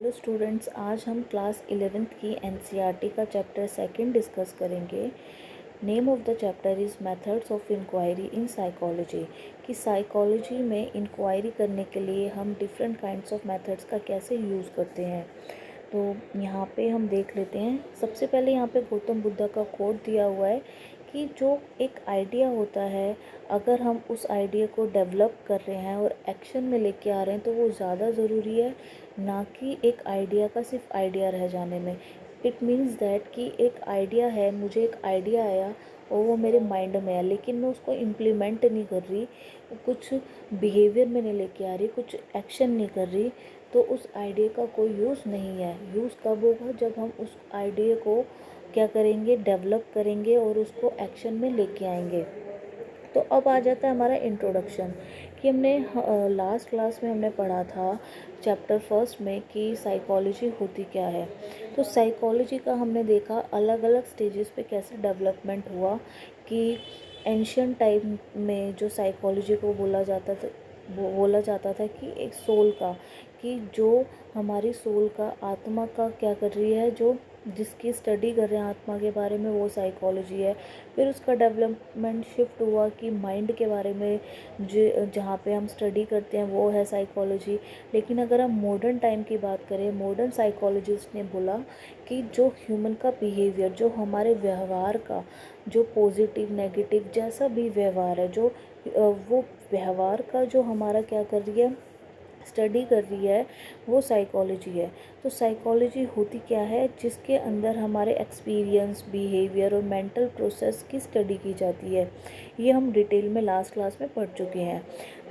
Hello students, आज हम class 11th की एनसीईआरटी का चैप्टर सेकंड डिस्कस करेंगे। Name of the chapter is methods of inquiry in psychology. कि साइकोलॉजी में इंक्वायरी करने के लिए हम डिफरेंट काइंड्स ऑफ मेथड्स का कैसे यूज़ करते हैं। तो यहाँ पे हम देख लेते हैं। सबसे पहले यहाँ पे गौतम बुद्धा का कोट दिया हुआ है कि जो एक आइडिया होता है, अगर हम उस आइडिया को डेवलप कर रहे हैं और एक्शन में लेके आ रहे हैं तो वो ज़्यादा ज़रूरी है, ना कि एक आइडिया का सिर्फ आइडिया रह जाने में। इट मीन्स दैट कि एक आइडिया है, मुझे एक आइडिया आया और वो मेरे माइंड में है, लेकिन मैं उसको इम्प्लीमेंट नहीं कर रही, कुछ बिहेवियर में नहीं लेके आ रही, कुछ एक्शन नहीं कर रही, तो उस आइडिया का कोई यूज़ नहीं है। यूज़ कब होगा? जब हम उस आइडिया को क्या करेंगे, डेवलप करेंगे और उसको एक्शन में लेके आएंगे। तो अब आ जाता है हमारा इंट्रोडक्शन कि हमने लास्ट क्लास में हमने पढ़ा था चैप्टर फर्स्ट में कि साइकोलॉजी होती क्या है। तो साइकोलॉजी का हमने देखा अलग अलग स्टेजेस पे कैसे डेवलपमेंट हुआ। कि एंशियंट टाइम में जो साइकोलॉजी को बोला जाता था कि एक सोल का, कि जो हमारी सोल का, आत्मा का क्या कर रही है, जो जिसकी स्टडी कर रहे हैं आत्मा के बारे में, वो साइकोलॉजी है। फिर उसका डेवलपमेंट शिफ्ट हुआ कि माइंड के बारे में जहाँ पे हम स्टडी करते हैं वो है साइकोलॉजी। लेकिन अगर हम मॉडर्न टाइम की बात करें, मॉडर्न साइकोलॉजिस्ट ने बोला कि जो ह्यूमन का बिहेवियर, जो हमारे व्यवहार का, जो पॉजिटिव नेगेटिव जैसा भी व्यवहार है, जो वो व्यवहार का जो हमारा क्या कर रही है, स्टडी कर रही है, वो साइकोलॉजी है। तो साइकोलॉजी होती क्या है? जिसके अंदर हमारे एक्सपीरियंस, बिहेवियर और मेंटल प्रोसेस की स्टडी की जाती है। ये हम डिटेल में लास्ट क्लास में पढ़ चुके हैं।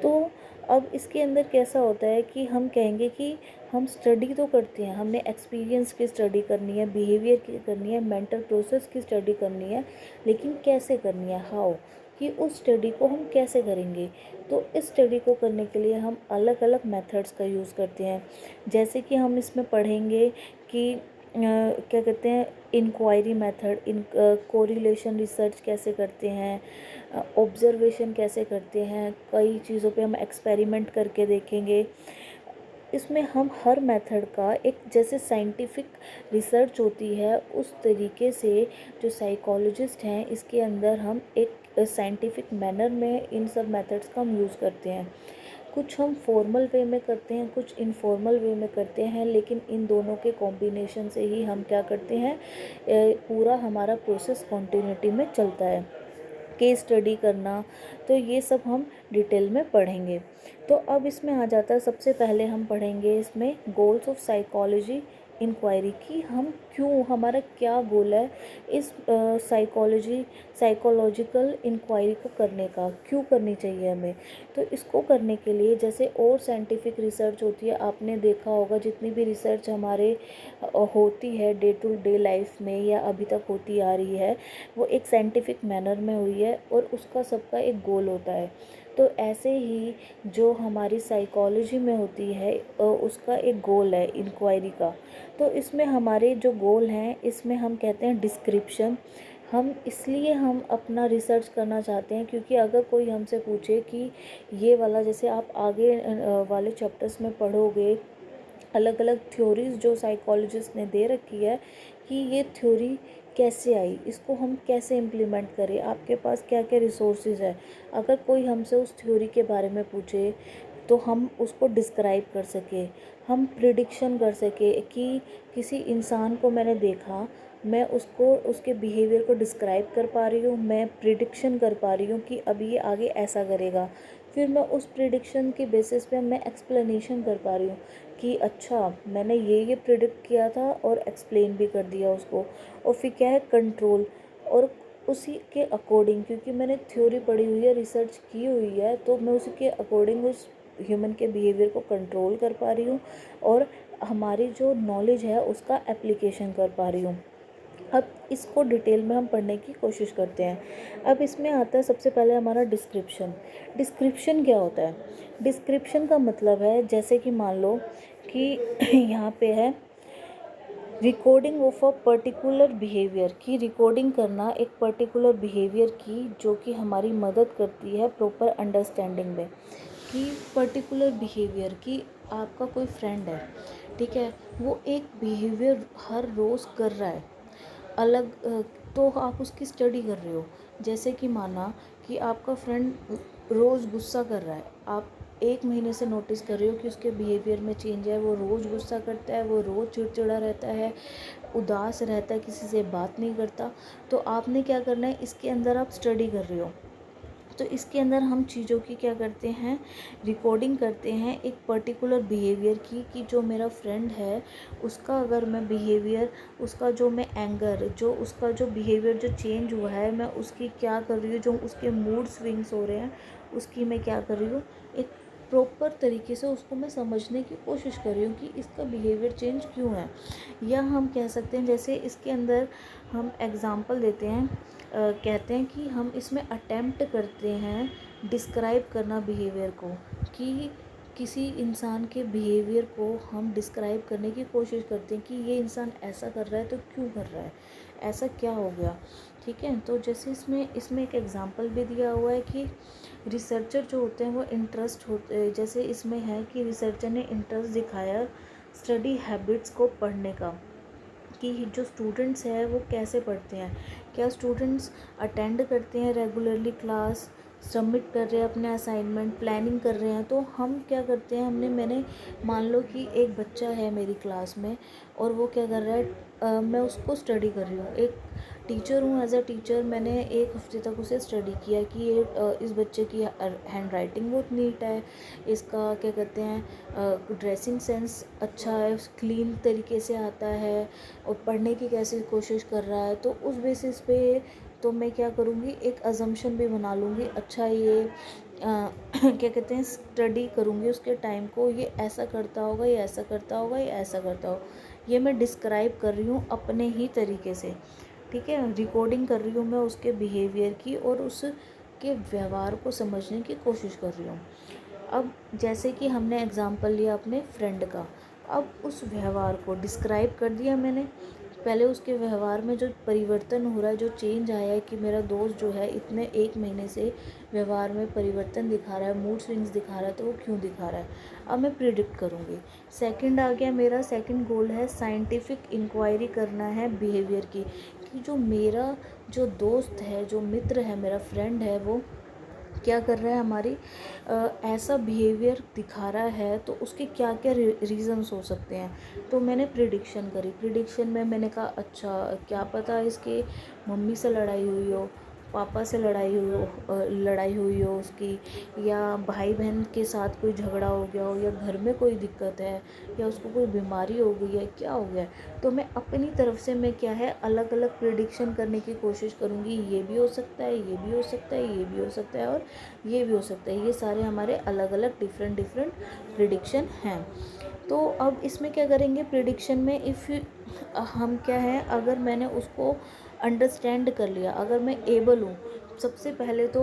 तो अब इसके अंदर कैसा होता है कि हम कहेंगे कि हम स्टडी तो करते हैं, हमने एक्सपीरियंस की स्टडी करनी है, बिहेवियर की करनी है, मेंटल प्रोसेस की स्टडी करनी है, लेकिन कैसे करनी है, हाउ, कि उस स्टडी को हम कैसे करेंगे। तो इस स्टडी को करने के लिए हम अलग अलग मेथड्स का यूज़ करते हैं। जैसे कि हम इसमें पढ़ेंगे कि क्या कहते हैं, इंक्वायरी मेथड, इन कोरिलेशन रिसर्च कैसे करते हैं, ऑब्जर्वेशन कैसे करते हैं, कई चीज़ों पे हम एक्सपेरिमेंट करके देखेंगे। इसमें हम हर मेथड का एक, जैसे साइंटिफिक रिसर्च होती है उस तरीके से जो साइकोलॉजिस्ट हैं, इसके अंदर हम एक साइंटिफिक मैनर में इन सब मेथड्स का हम यूज़ करते हैं। कुछ हम फॉर्मल वे में करते हैं, कुछ इनफॉर्मल वे में करते हैं, लेकिन इन दोनों के कॉम्बिनेशन से ही हम क्या करते हैं, पूरा हमारा प्रोसेस कॉन्टिन्यूटी में चलता है। केस स्टडी करना, तो ये सब हम डिटेल में पढ़ेंगे। तो अब इसमें आ जाता है, सबसे पहले हम पढ़ेंगे इसमें गोल्स ऑफ साइकोलॉजी इंक्वायरी, कि हम क्यों, हमारा क्या गोल है इस साइकोलॉजिकल इंक्वायरी को करने का, क्यों करनी चाहिए हमें। तो इसको करने के लिए, जैसे और साइंटिफिक रिसर्च होती है, आपने देखा होगा जितनी भी रिसर्च हमारे होती है डे टू डे लाइफ में या अभी तक होती आ रही है, वो एक साइंटिफिक मैनर में हुई है और उसका सबका एक गोल होता है। तो ऐसे ही जो हमारी साइकोलॉजी में होती है उसका एक गोल है इंक्वायरी का। तो इसमें हमारे जो गोल हैं, इसमें हम कहते हैं डिस्क्रिप्शन। हम इसलिए हम अपना रिसर्च करना चाहते हैं क्योंकि अगर कोई हमसे पूछे कि ये वाला, जैसे आप आगे वाले चैप्टर्स में पढ़ोगे, अलग अलग थ्योरीज जो साइकोलॉजिस्ट ने दे रखी है कि ये थ्योरी कैसे आई, इसको हम कैसे इम्प्लीमेंट करें, आपके पास क्या क्या रिसोर्सेज है। अगर कोई हमसे उस थ्योरी के बारे में पूछे तो हम उसको डिस्क्राइब कर सके, हम प्रिडिक्शन कर सके कि किसी इंसान को मैंने देखा, मैं उसको, उसके बिहेवियर को डिस्क्राइब कर पा रही हूँ, मैं प्रिडिक्शन कर पा रही हूँ कि अब ये आगे ऐसा करेगा। फिर मैं उस प्रिडिक्शन के बेसिस पे मैं एक्सप्लेनेशन कर पा रही हूँ कि अच्छा, मैंने ये प्रिडिक्ट किया था और एक्सप्लेन भी कर दिया उसको। और फिर क्या है, कंट्रोल, और उसी के अकॉर्डिंग, क्योंकि मैंने थ्योरी पढ़ी हुई है, रिसर्च की हुई है, तो मैं उसी के अकॉर्डिंग उस ह्यूमन के बिहेवियर को कंट्रोल कर पा रही हूँ और हमारी जो नॉलेज है उसका एप्लीकेशन कर पा रही हूँ। अब इसको डिटेल में हम पढ़ने की कोशिश करते हैं। अब इसमें आता है सबसे पहले हमारा डिस्क्रिप्शन। डिस्क्रिप्शन क्या होता है? डिस्क्रिप्शन का मतलब है, जैसे कि मान लो कि यहाँ पे है recording of a particular behaviour, की रिकॉर्डिंग करना एक पर्टिकुलर बिहेवियर की, जो कि हमारी मदद करती है प्रॉपर अंडरस्टैंडिंग में। कि पर्टिकुलर बिहेवियर की, आपका कोई फ्रेंड है, ठीक है, वो एक बिहेवियर हर रोज़ कर रहा है अलग, तो आप उसकी स्टडी कर रहे हो। जैसे कि माना कि आपका फ्रेंड रोज़ गुस्सा कर रहा है, आप 1 महीने से नोटिस कर रहे हो कि उसके बिहेवियर में चेंज है, वो रोज़ गुस्सा करता है, वो रोज़ चिड़चिड़ा रहता है, उदास रहता है, किसी से बात नहीं करता। तो आपने क्या करना है, इसके अंदर आप स्टडी कर रहे हो, तो इसके अंदर हम चीज़ों की क्या करते हैं, रिकॉर्डिंग करते हैं एक पर्टिकुलर बिहेवियर की, कि जो मेरा फ्रेंड है उसका अगर मैं बिहेवियर, उसका जो मैं एंगर, जो उसका जो बिहेवियर जो चेंज हुआ है, मैं उसकी क्या कर रही हूँ, जो उसके मूड स्विंग्स हो रहे हैं उसकी मैं क्या कर रही हूँ, एक प्रॉपर तरीके से उसको मैं समझने की कोशिश कर रही हूँ कि इसका बिहेवियर चेंज क्यों है। या हम कह सकते हैं, जैसे इसके अंदर हम एग्ज़ाम्पल देते हैं, कहते हैं कि हम इसमें अटेम्प्ट करते हैं डिस्क्राइब करना बिहेवियर को, कि किसी इंसान के बिहेवियर को हम डिस्क्राइब करने की कोशिश करते हैं कि ये इंसान ऐसा कर रहा है तो क्यों कर रहा है, ऐसा क्या हो गया। ठीक है, तो जैसे इसमें एक एग्ज़ाम्पल भी दिया हुआ है कि रिसर्चर जो होते हैं वो इंटरेस्ट होते, जैसे इसमें है कि रिसर्चर ने इंटरेस्ट दिखाया स्टडी हैबिट्स को पढ़ने का, कि जो स्टूडेंट्स हैं वो कैसे पढ़ते हैं, क्या स्टूडेंट्स अटेंड करते हैं रेगुलरली क्लास, सबमिट कर रहे हैं अपने असाइनमेंट, प्लानिंग कर रहे हैं। तो हम क्या करते हैं, मैंने मान लो कि एक बच्चा है मेरी क्लास में और वो क्या कर रहा है, मैं उसको स्टडी कर रही हूँ, एक टीचर हूँ, एज अ टीचर मैंने 1 हफ्ते तक उसे स्टडी किया कि ये इस बच्चे की हैंड राइटिंग बहुत नीट है, इसका क्या कहते हैं ड्रेसिंग सेंस अच्छा है, क्लीन तरीके से आता है और पढ़ने की कैसे कोशिश कर रहा है। तो उस बेसिस पे तो मैं क्या करूँगी, एक अजम्पशन भी बना लूँगी, अच्छा ये क्या कहते हैं, स्टडी करूँगी उसके टाइम को, ये ऐसा करता होगा, ये ऐसा करता होगा, ये ऐसा करता होगा। ये मैं डिस्क्राइब कर रही हूँ अपने ही तरीके से। ठीक है, रिकॉर्डिंग कर रही हूँ मैं उसके बिहेवियर की और उसके व्यवहार को समझने की कोशिश कर रही हूँ। अब जैसे कि हमने एग्ज़ाम्पल लिया अपने फ्रेंड का, अब उस व्यवहार को डिस्क्राइब कर दिया मैंने, पहले उसके व्यवहार में जो परिवर्तन हो रहा है, जो चेंज आया है कि मेरा दोस्त जो है इतने 1 महीने से व्यवहार में परिवर्तन दिखा रहा है, मूड स्विंग्स दिखा रहा है, तो वो क्यों दिखा रहा है, अब मैं प्रिडिक्ट करूँगी। सेकंड आ गया, मेरा सेकंड गोल है साइंटिफिक इंक्वायरी करना है बिहेवियर की, कि जो मेरा जो दोस्त है, जो मित्र है, मेरा फ्रेंड है, वो क्या कर रहा है, हमारी ऐसा बिहेवियर दिखा रहा है, तो उसके क्या क्या रीज़न्स हो सकते हैं। तो मैंने प्रिडिक्शन करी, प्रिडिक्शन में मैंने कहा अच्छा क्या पता इसके मम्मी से लड़ाई हुई हो, पापा से लड़ाई हुई हो उसकी, या भाई बहन के साथ कोई झगड़ा हो गया हो, या घर में कोई दिक्कत है, या उसको कोई बीमारी हो गई है, क्या हो गया है। तो मैं अपनी तरफ से मैं क्या है, अलग अलग प्रिडिक्शन करने की कोशिश करूँगी, ये भी हो सकता है, ये भी हो सकता है, ये भी हो सकता है और ये भी हो सकता है। ये सारे हमारे अलग अलग डिफरेंट डिफरेंट प्रिडिक्शन हैं। तो अब इसमें क्या करेंगे, प्रिडिक्शन में इफ़ हम क्या है, अगर मैंने उसको अंडरस्टैंड कर लिया, अगर मैं एबल हूँ, सबसे पहले तो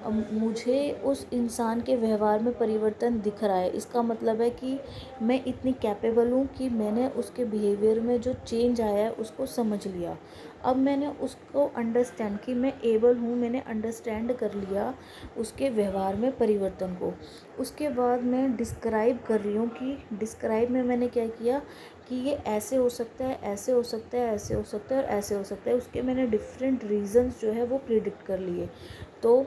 मुझे उस इंसान के व्यवहार में परिवर्तन दिख रहा है, इसका मतलब है कि मैं इतनी कैपेबल हूँ कि मैंने उसके बिहेवियर में जो चेंज आया है उसको समझ लिया। अब मैंने उसको अंडरस्टैंड कि मैं एबल हूँ, मैंने अंडरस्टैंड कर लिया उसके व्यवहार में परिवर्तन को। उसके बाद मैं डिस्क्राइब कर रही हूँ, कि डिस्क्राइब में मैंने क्या किया कि ये ऐसे हो सकता है, ऐसे हो सकता है, ऐसे हो सकता है और ऐसे हो सकता है। उसके मैंने डिफरेंट रीज़न्स जो है वो प्रिडिक्ट कर लिए। तो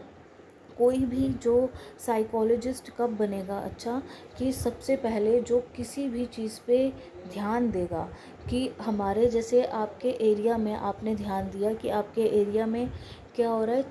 कोई भी जो साइकोलॉजिस्ट कब बनेगा, अच्छा, कि सबसे पहले जो किसी भी चीज़ पे ध्यान देगा, कि हमारे जैसे आपके एरिया में आपने ध्यान दिया कि आपके एरिया में क्या हो रहा है,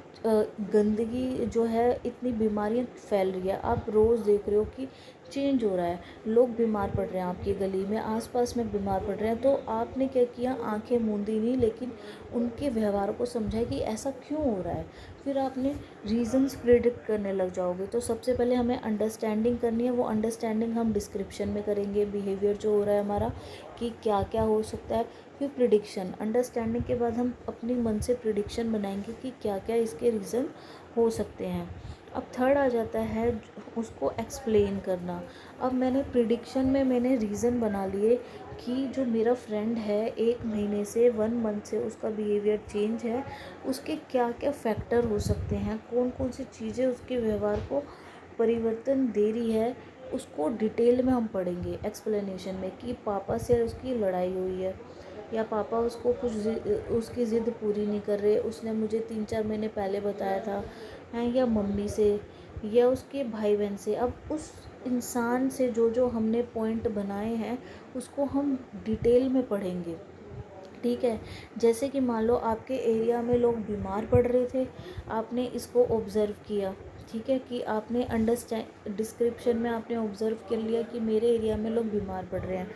गंदगी जो है, इतनी बीमारियां फैल रही है, आप रोज़ देख रहे हो कि चेंज हो रहा है, लोग बीमार पड़ रहे हैं, आपकी गली में आसपास में बीमार पड़ रहे हैं। तो आपने क्या किया, आंखें मूंदी नहीं, लेकिन उनके व्यवहार को समझा कि ऐसा क्यों हो रहा है। फिर आपने रीज़न्स प्रेडिक्ट करने लग जाओगे। तो सबसे पहले हमें अंडरस्टैंडिंग करनी है, वो अंडरस्टैंडिंग हम डिस्क्रिप्शन में करेंगे, बिहेवियर जो हो रहा है हमारा कि क्या क्या हो सकता है। फिर प्रिडिक्शन, अंडरस्टैंडिंग के बाद हम अपनी मन से प्रिडिक्शन बनाएंगे कि क्या क्या इसके रीज़न हो सकते हैं। अब थर्ड आ जाता है उसको एक्सप्लेन करना। अब मैंने प्रिडिक्शन में मैंने रीज़न बना लिए कि जो मेरा फ्रेंड है 1 महीने से 1 मंथ से उसका बिहेवियर चेंज है, उसके क्या क्या फैक्टर हो सकते हैं, कौन कौन सी चीज़ें उसके व्यवहार को परिवर्तन दे रही है, उसको डिटेल में हम पढ़ेंगे एक्सप्लेनेशन में कि पापा से उसकी लड़ाई हुई है, या पापा उसको कुछ उसकी ज़िद पूरी नहीं कर रहे, उसने मुझे 3-4 महीने पहले बताया था, हैं, या मम्मी से या उसके भाई बहन से। अब उस इंसान से जो जो हमने पॉइंट बनाए हैं उसको हम डिटेल में पढ़ेंगे, ठीक है। जैसे कि मान लो आपके एरिया में लोग बीमार पड़ रहे थे, आपने इसको ऑब्ज़र्व किया, ठीक है, कि आपने अंडरस्टैंड डिस्क्रिप्शन में आपने ऑब्ज़र्व कर लिया कि मेरे एरिया में लोग बीमार पड़ रहे हैं।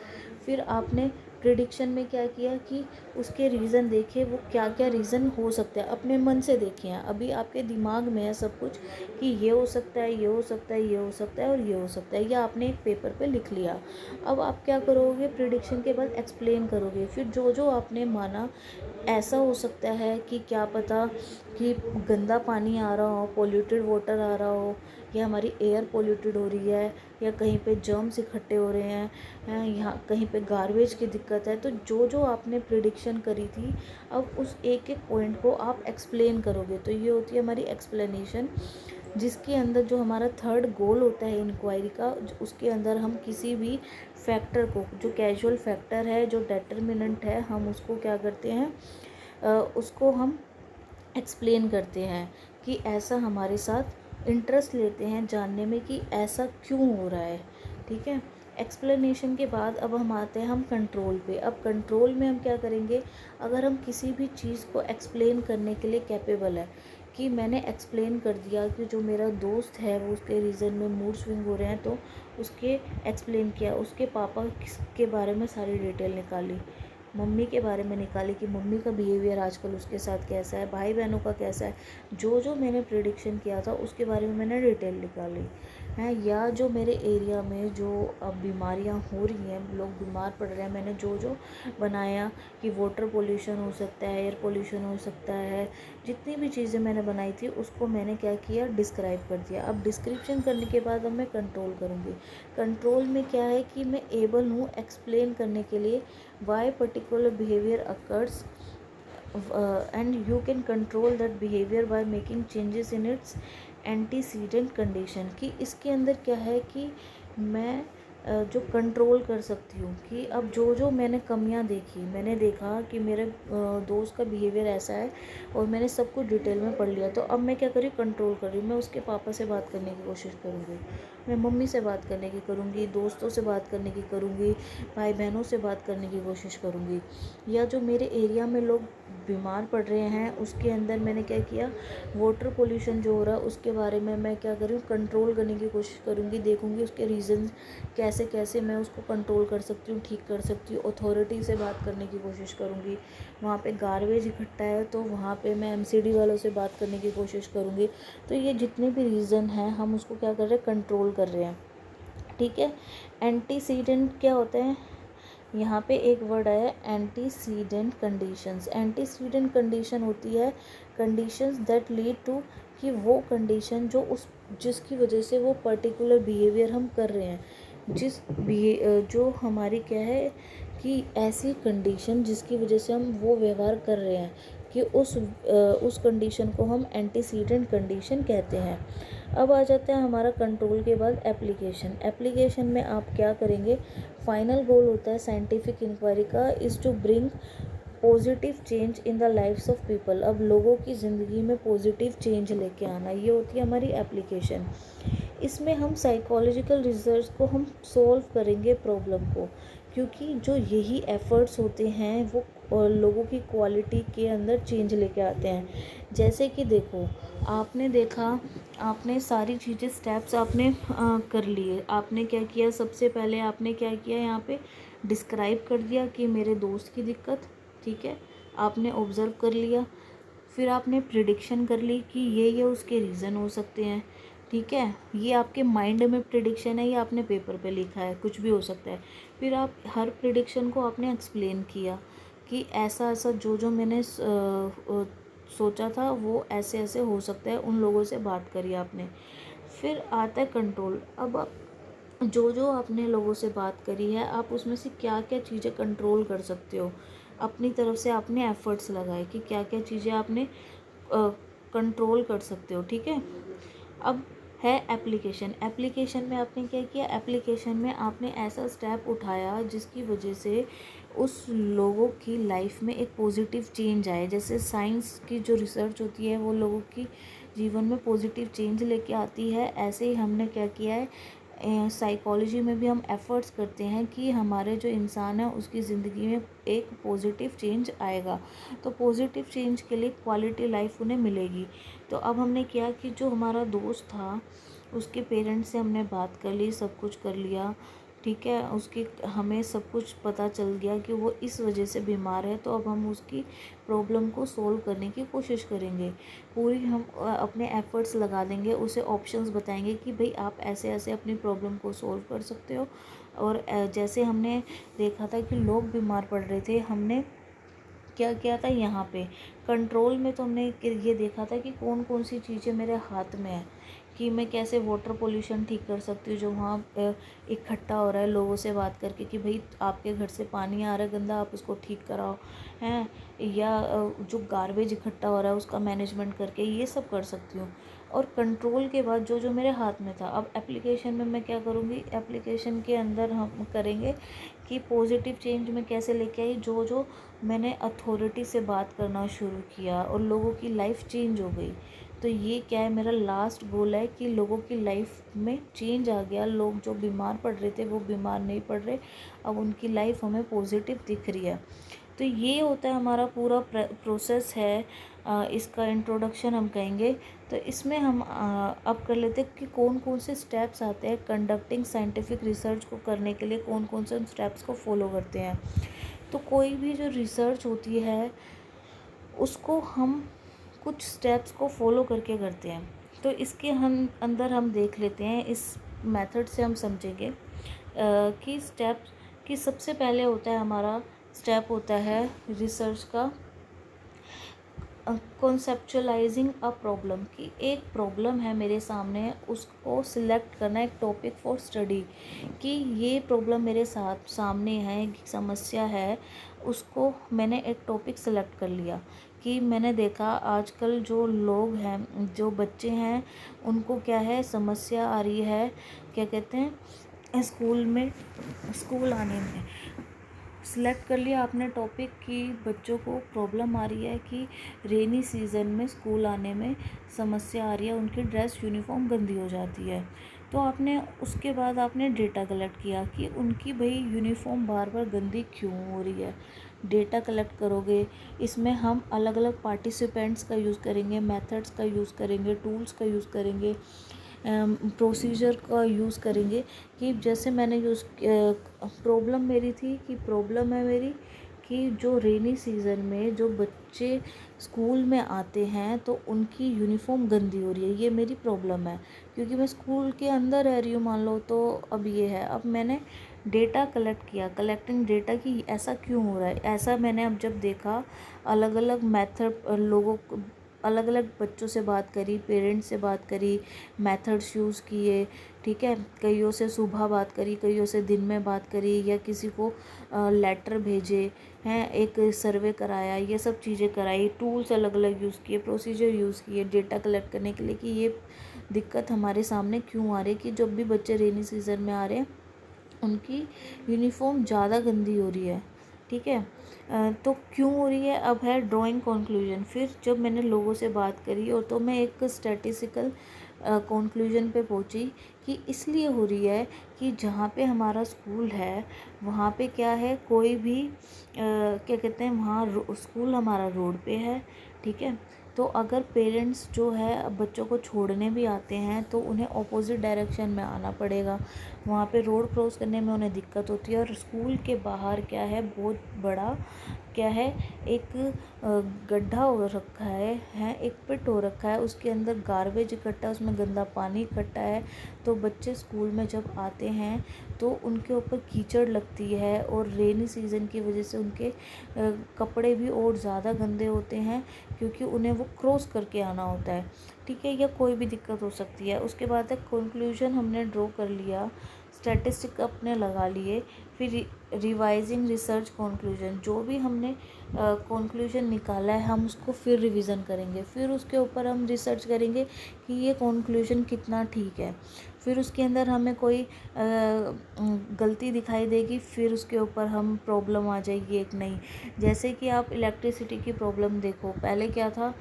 फिर आपने प्रिडिक्शन में क्या किया कि उसके रीज़न देखे, वो क्या क्या रीज़न हो सकता है, अपने मन से देखे हैं। अभी आपके दिमाग में है सब कुछ कि ये हो सकता है, ये हो सकता है, ये हो सकता है और ये हो सकता है, या आपने एक पेपर पे लिख लिया। अब आप क्या करोगे, प्रिडिक्शन के बाद एक्सप्लेन करोगे। फिर जो जो आपने माना, ऐसा हो सकता है कि क्या पता कि गंदा पानी आ रहा हो, पोल्यूटेड वाटर आ रहा हो, या हमारी एयर पोल्यूटेड हो रही है, या कहीं पे जर्म्स इकट्ठे हो रहे हैं, यहाँ कहीं पे गार्बेज की दिक्कत है। तो जो जो आपने प्रिडिक्शन करी थी, अब उस एक एक पॉइंट को आप एक्सप्लेन करोगे। तो ये होती है हमारी एक्सप्लेनेशन, जिसके अंदर जो हमारा थर्ड गोल होता है इंक्वायरी का, उसके अंदर हम किसी भी फैक्टर को, जो कैजुअल फैक्टर है, जो डेटर्मिनेंट है, हम उसको क्या करते हैं, उसको हम एक्सप्लेन करते हैं कि ऐसा हमारे साथ इंटरेस्ट लेते हैं जानने में कि ऐसा क्यों हो रहा है, ठीक है। एक्सप्लेनेशन के बाद अब हम आते हैं हम कंट्रोल पे। अब कंट्रोल में हम क्या करेंगे, अगर हम किसी भी चीज़ को एक्सप्लेन करने के लिए कैपेबल है, कि मैंने एक्सप्लेन कर दिया कि जो मेरा दोस्त है वो उसके रीज़न में मूड स्विंग हो रहे हैं, तो उसके एक्सप्लेन किया, उसके पापा के बारे में सारी डिटेल निकाली, मम्मी के बारे में निकाली कि मम्मी का बिहेवियर आजकल उसके साथ कैसा है, भाई बहनों का कैसा है, जो जो मैंने प्रिडिक्शन किया था उसके बारे में मैंने डिटेल निकाली हैं। या जो मेरे एरिया में जो अब बीमारियां हो रही हैं, लोग बीमार पड़ रहे हैं, मैंने जो जो बनाया कि वाटर पोल्यूशन हो सकता है, एयर पोल्यूशन हो सकता है, जितनी भी चीज़ें मैंने बनाई थी उसको मैंने क्या किया, डिस्क्राइब कर दिया। अब डिस्क्रिप्शन करने के बाद अब मैं कंट्रोल करूँगी। कंट्रोल में क्या है कि मैं एबल हूँ एक्सप्लेन करने के लिए why particular behavior occurs, and you can control that behavior by making changes in its antecedent condition। कि इसके अंदर क्या है कि मैं जो कंट्रोल कर सकती हूँ कि अब जो जो मैंने कमियाँ देखी, मैंने देखा कि मेरे दोस्त का बिहेवियर ऐसा है और मैंने सब कुछ डिटेल में पढ़ लिया, तो अब मैं क्या करी, कंट्रोल कर रही हूँ। मैं उसके पापा से बात करने की कोशिश करूँगी, मैं मम्मी से बात करने की करूँगी, दोस्तों से बात करने की करूँगी, भाई बहनों से बात करने की कोशिश करूँगी। या जो मेरे एरिया में लोग बीमार पड़ रहे हैं उसके अंदर मैंने क्या किया, वाटर पोल्यूशन जो हो रहा है उसके बारे में मैं क्या करूँ, कंट्रोल करने की कोशिश करूँगी, देखूँगी उसके रीज़न कैसे कैसे मैं उसको कंट्रोल कर सकती हूँ, ठीक कर सकती हूँ। अथॉरिटी से बात करने की कोशिश करूँगी, वहाँ पे गार्बेज इकट्ठा है तो वहाँ पे मैं एमसीडी वालों से बात करने की कोशिश करूँगी। तो ये जितने भी रीज़न हैं हम उसको क्या कर रहे हैं, कंट्रोल कर रहे हैं, ठीक है। एंटीसीडेंट क्या होते हैं, यहाँ पे एक वर्ड है एंटीसीडेंट कंडीशंस। एंटीसीडेंट कंडीशन होती है कंडीशंस दैट लीड टू, कि वो कंडीशन जो उस जिसकी वजह से वो पर्टिकुलर बिहेवियर हम कर रहे हैं, जो हमारी क्या है कि ऐसी कंडीशन जिसकी वजह से हम वो व्यवहार कर रहे हैं, कि उस कंडीशन को हम एंटीसीडेंट कंडीशन कहते हैं। अब आ जाता है हमारा कंट्रोल के बाद एप्लीकेशन। एप्लीकेशन में आप क्या करेंगे, फाइनल गोल होता है साइंटिफिक इंक्वायरी का is to bring positive change in the lifes of people. अब लोगों की ज़िंदगी में पॉजिटिव चेंज लेके आना, ये होती है हमारी एप्लीकेशन। इसमें हम साइकोलॉजिकल रिसर्च को हम सॉल्व करेंगे प्रॉब्लम को, क्योंकि जो यही एफ़र्ट्स होते हैं वो लोगों की क्वालिटी के अंदर चेंज लेके आते हैं। जैसे कि देखो, आपने देखा, आपने सारी चीज़ें स्टेप्स आपने कर लिए। आपने क्या किया, सबसे पहले आपने क्या किया, यहाँ पे डिस्क्राइब कर दिया कि मेरे दोस्त की दिक्कत, ठीक है, आपने ऑब्ज़र्व कर लिया। फिर आपने प्रिडिक्शन कर ली कि ये उसके रीज़न हो सकते हैं, ठीक है। ये आपके माइंड में प्रिडिक्शन है, ये आपने पेपर पे लिखा है, कुछ भी हो सकता है। फिर आप हर प्रिडिक्शन को आपने एक्सप्लेन किया कि ऐसा ऐसा जो जो मैंने सोचा था वो ऐसे ऐसे हो सकता है, उन लोगों से बात करी आपने। फिर आता है कंट्रोल। अब जो जो आपने लोगों से बात करी है, आप उसमें से क्या क्या चीज़ें कंट्रोल कर सकते हो, अपनी तरफ से आपने एफ़र्ट्स लगाए कि क्या क्या चीज़ें आपने कंट्रोल कर सकते हो, ठीक है। अब है एप्लीकेशन। एप्लीकेशन में आपने क्या किया, एप्लीकेशन में आपने ऐसा स्टेप उठाया जिसकी वजह से उस लोगों की लाइफ में एक पॉजिटिव चेंज आए। जैसे साइंस की जो रिसर्च होती है वो लोगों की जीवन में पॉजिटिव चेंज लेके आती है, ऐसे ही हमने क्या किया है, साइकोलॉजी में भी हम एफ़र्ट्स करते हैं कि हमारे जो इंसान है उसकी ज़िंदगी में एक पॉजिटिव चेंज आएगा। तो पॉजिटिव चेंज के लिए क्वालिटी लाइफ उन्हें मिलेगी। तो अब हमने किया कि जो हमारा दोस्त था उसके पेरेंट्स से हमने बात कर ली, सब कुछ कर लिया, ठीक है, उसकी हमें सब कुछ पता चल गया कि वो इस वजह से बीमार है। तो अब हम उसकी प्रॉब्लम को सोल्व करने की कोशिश करेंगे, पूरी हम अपने एफ़र्ट्स लगा देंगे, उसे ऑप्शंस बताएंगे कि भाई आप ऐसे ऐसे अपनी प्रॉब्लम को सोल्व कर सकते हो। और जैसे हमने देखा था कि लोग बीमार पड़ रहे थे, हमने क्या किया था यहाँ पे कंट्रोल में, तो हमने ये देखा था कि कौन कौन सी चीज़ें मेरे हाथ में है, कि मैं कैसे वाटर पोल्यूशन ठीक कर सकती हूँ जो वहाँ इकट्ठा हो रहा है, लोगों से बात करके कि भाई आपके घर से पानी आ रहा है गंदा, आप उसको ठीक कराओ हैं, या जो गार्बेज इकट्ठा हो रहा है उसका मैनेजमेंट करके, ये सब कर सकती हूँ। और कंट्रोल के बाद जो जो मेरे हाथ में था, अब एप्लीकेशन में मैं क्या करूँगी, एप्लीकेशन के अंदर हम करेंगे कि पॉजिटिव चेंज में कैसे लेके आई, जो जो मैंने अथॉरिटी से बात करना शुरू किया और लोगों की लाइफ चेंज हो गई। तो ये क्या है, मेरा लास्ट गोल है कि लोगों की लाइफ में चेंज आ गया, लोग जो बीमार पड़ रहे थे वो बीमार नहीं पड़ रहे, अब उनकी लाइफ हमें पॉजिटिव दिख रही है। तो ये होता है हमारा पूरा प्रोसेस है, इसका इंट्रोडक्शन हम कहेंगे। तो इसमें हम अब कर लेते हैं कि कौन कौन से स्टेप्स आते हैं कंडक्टिंग साइंटिफिक रिसर्च को करने के लिए, कौन कौन से स्टेप्स को फॉलो करते हैं। तो कोई भी जो रिसर्च होती है उसको हम कुछ स्टेप्स को फॉलो करके करते हैं। तो इसके हम अंदर हम देख लेते हैं, इस मेथड से हम समझेंगे कि स्टेप्स कि सबसे पहले होता है हमारा स्टेप होता है रिसर्च का कॉन्सेप्चुअलाइजिंग अ प्रॉब्लम, कि एक प्रॉब्लम है मेरे सामने, उसको सिलेक्ट करना, एक टॉपिक फॉर स्टडी, कि ये प्रॉब्लम मेरे साथ सामने है, एक समस्या है, उसको मैंने एक टॉपिक सेलेक्ट कर लिया। कि मैंने देखा आजकल जो लोग हैं, जो बच्चे हैं, उनको क्या है, समस्या आ रही है, क्या कहते हैं, स्कूल आने में। सिलेक्ट कर लिया आपने टॉपिक कि बच्चों को प्रॉब्लम आ रही है कि रेनी सीज़न में स्कूल आने में समस्या आ रही है, उनकी ड्रेस यूनिफॉर्म गंदी हो जाती है। तो आपने उसके बाद आपने डेटा कलेक्ट किया कि उनकी भाई यूनिफॉर्म बार बार गंदी क्यों हो रही है। डेटा कलेक्ट करोगे, इसमें हम अलग अलग पार्टिसिपेंट्स का यूज़ करेंगे, मेथड्स का यूज़ करेंगे, टूल्स का यूज़ करेंगे, प्रोसीजर का यूज़ करेंगे। कि जैसे मैंने प्रॉब्लम मेरी थी कि प्रॉब्लम है मेरी कि जो रेनी सीज़न में जो बच्चे स्कूल में आते हैं तो उनकी यूनिफॉर्म गंदी हो रही है, ये मेरी प्रॉब्लम है, क्योंकि मैं स्कूल के अंदर रह रही हूँ मान लो। तो अब ये है, अब मैंने डेटा कलेक्ट किया, कलेक्टिंग डेटा कि ऐसा क्यों हो रहा है। ऐसा मैंने अब जब देखा, अलग अलग मेथड लोगों को, अलग अलग बच्चों से बात करी, पेरेंट्स से बात करी, मेथड्स यूज़ किए, ठीक है, कईयों से सुबह बात करी, कईयों से दिन में बात करी, या किसी को लेटर भेजे हैं, एक सर्वे कराया, ये सब चीज़ें कराई, टूल्स अलग अलग यूज़ किए, प्रोसीजर यूज़ किए डेटा कलेक्ट करने के लिए कि ये दिक्कत हमारे सामने क्यों आ रही है, कि जब भी बच्चे रेनी सीज़न में आ रहे हैं उनकी यूनिफॉर्म ज़्यादा गंदी हो रही है, ठीक है। तो क्यों हो रही है, अब है ड्राइंग कंक्लूजन। फिर जब मैंने लोगों से बात करी और तो मैं एक स्टैटिस्टिकल कंक्लूजन पे पहुंची कि इसलिए हो रही है कि जहाँ पे हमारा स्कूल है वहाँ पे क्या है, कोई भी क्या कहते हैं, वहाँ स्कूल हमारा रोड पे है, ठीक है। तो अगर पेरेंट्स जो है बच्चों को छोड़ने भी आते हैं तो उन्हें ऑपोजिट डायरेक्शन में आना पड़ेगा, वहाँ पे रोड क्रॉस करने में उन्हें दिक्कत होती है। और स्कूल के बाहर क्या है, बहुत बड़ा क्या है, एक गड्ढा हो रखा है, एक पिट हो रखा है, उसके अंदर गार्बेज इकट्ठा है, उसमें गंदा पानी इकट्ठा है। तो बच्चे स्कूल में जब आते हैं तो उनके ऊपर कीचड़ लगती है, और रेनी सीज़न की वजह से उनके कपड़े भी और ज़्यादा गंदे होते हैं, क्योंकि उन्हें वो क्रॉस करके आना होता है, ठीक है, या कोई भी दिक्कत हो सकती है। उसके बाद एक कंक्लूजन हमने ड्रॉ कर लिया, स्टैटिस्टिक अपने लगा लिए, फिर रिवाइजिंग रिसर्च कंक्लूजन, जो भी हमने कंक्लूजन निकाला है हम उसको फिर रिवीजन करेंगे, फिर उसके ऊपर हम रिसर्च करेंगे कि ये कंक्लूजन कितना ठीक है, फिर उसके अंदर हमें कोई गलती दिखाई देगी, फिर उसके ऊपर हम प्रॉब्लम आ जाएगी एक नई। जैसे कि आप इलेक्ट्रिसिटी की प्रॉब्लम देखो, पहले क्या था,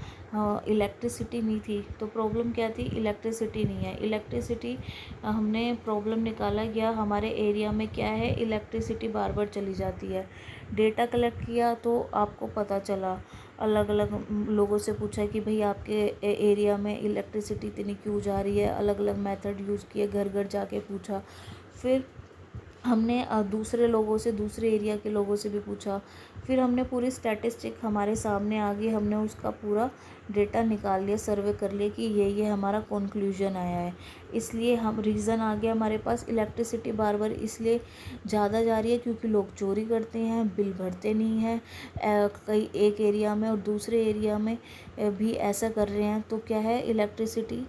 इलेक्ट्रिसिटी नहीं थी तो प्रॉब्लम क्या थी, इलेक्ट्रिसिटी नहीं है। इलेक्ट्रिसिटी हमने प्रॉब्लम निकाला गया, हमारे एरिया में क्या है, इलेक्ट्रिसिटी बार बार चली जाती है। डेटा कलेक्ट किया तो आपको पता चला, अलग अलग लोगों से पूछा कि भाई आपके एरिया में इलेक्ट्रिसिटी इतनी क्यों जा रही है, अलग अलग मेथड यूज़ किए, घर घर जाके पूछा। फिर हमने दूसरे लोगों से, दूसरे एरिया के लोगों से भी पूछा, फिर हमने पूरी स्टैटिस्टिक हमारे सामने आ गई, हमने उसका पूरा डेटा निकाल लिया, सर्वे कर लिया कि ये हमारा कंक्लूजन आया है। इसलिए हम रीज़न आ गया हमारे पास, इलेक्ट्रिसिटी बार बार इसलिए ज़्यादा जा रही है क्योंकि लोग चोरी करते हैं, बिल भरते नहीं हैं, कई एक एरिया में और दूसरे एरिया में भी ऐसा कर रहे हैं। तो क्या है, इलेक्ट्रिसिटी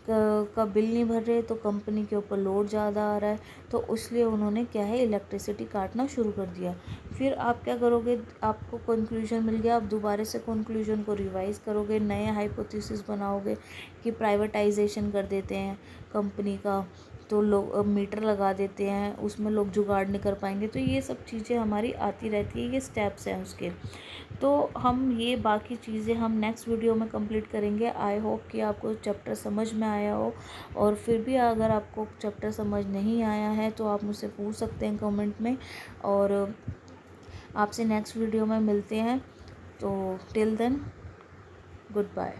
का बिल नहीं भर रहे तो कंपनी के ऊपर लोड ज़्यादा आ रहा है, तो इसलिए उन्होंने क्या है, इलेक्ट्रिसिटी काटना शुरू कर दिया। फिर आप क्या करोगे, आपको कंक्लूजन मिल गया, आप दोबारा से कंक्लूजन को रिवाइज करोगे, नए हाइपोथेसिस बनाओगे कि प्राइवेटाइजेशन कर देते हैं कंपनी का, तो लोग मीटर लगा देते हैं, उसमें लोग जुगाड़ नहीं कर पाएंगे। तो ये सब चीज़ें हमारी आती रहती है, ये स्टेप्स हैं उसके। तो हम ये बाकी चीज़ें हम नेक्स्ट वीडियो में कंप्लीट करेंगे। आई होप कि आपको चैप्टर समझ में आया हो, और फिर भी अगर आपको चैप्टर समझ नहीं आया है तो आप मुझसे पूछ सकते हैं कमेंट में, और आपसे नेक्स्ट वीडियो में मिलते हैं। तो टिल देन, गुड बाय।